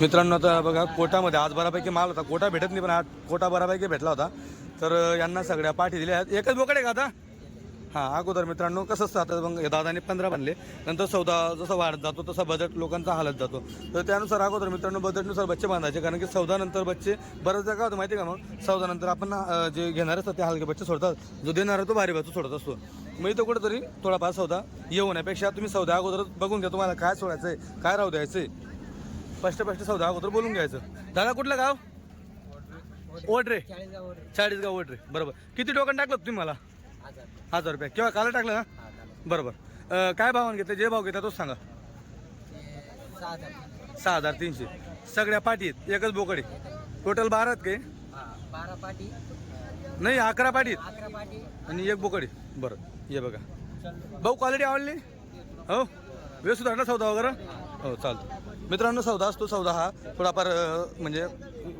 मित्रांनो आता बघा कोटामध्ये आज बऱ्यापैकी माल होता. कोटा भेटत नाही पण आज कोटा बऱ्यापैकी भेटला होता. तर यांना सगळ्या पाठी दिल्या आहेत. एकच बोकडे का आता? हां, अगोदर मित्रांनो कसं असतं आता मग दादाने 15 बनले, नंतर सौदा जसा वाढत जातो तसा बजेट लोकांचा हालत जातो. तर त्यानुसार अगोदर मित्रांनो बजेटनुसार बच्चे बांधायचे, कारण की सौदानंतर बच्चे बऱ्याचदा काय होतं माहिती आहे का? मग सौदानंतर आपण जे घेणार असतात ते हलके बच्चे सोडतात, जो देणार तो भारी बच्चे सोडत असतो. मग इथं कुठंतरी थोडाफार सौदा येऊ नयेपेक्षा तुम्ही सौदा अगोदरच बघून घ्या, तुम्हाला काय सोडायचं आहे काय राहू द्यायचं आहे. स्पष्ट सौदा अगोदर बोलून घ्यायचं. दादा कुठलं गाव? ओढरे. 40 गाव ओढरे. बरोबर. किती टोकन टाकलं तुम्ही मला? 1000 रुपये. केव्हा काल टाकलं ना? बरोबर. काय भावाने घेतलं? जे भाव घेतला तोच सांगा. 6300. सगळ्या पाठी आहेत, एकच बोकडे. टोटल 12 आहेत काय? 12 पाटी नाही 11 पाठी आहेत 11 पाटी आणि एक बोकडे. बरं ये बघा भाऊ, क्वालिटी आवडली? हो, व्यवस्थित वाटला सौदा वगैरे? हो चालतं. मित्रांनो सौदा असतो, सौदा हा थोडाफार म्हणजे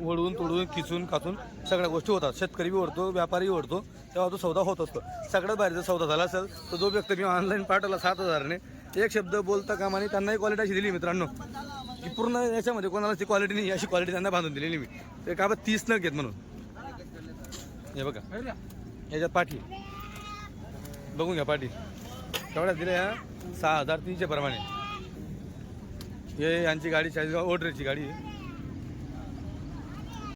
ओढून तोडून खिचून काचून सगळ्या गोष्टी होतात. शेतकरी बी ओढतो, व्यापारी ओढतो, तेव्हा तो सौदा होत असतो. सगळ्यात भारी जर सौदा झाला असेल तर जो व्यक्ती मी ऑनलाईन पाठवला 7000ने, एक शब्द बोलता कामाने त्यांनाही क्वालिटी अशी दिली मित्रांनो की पूर्ण याच्यामध्ये कोणाला ती क्वालिटी नाही, अशी क्वालिटी त्यांना बांधून दिलेली मी. ते का बा 30 न घेत म्हणून. हे बघा याच्यात पाठी बघून घ्या, पाठी तेवढ्यात दिल्या 6300 प्रमाणे. हे यांची गाडी 40 गाव ओढरेची गाडी आहे.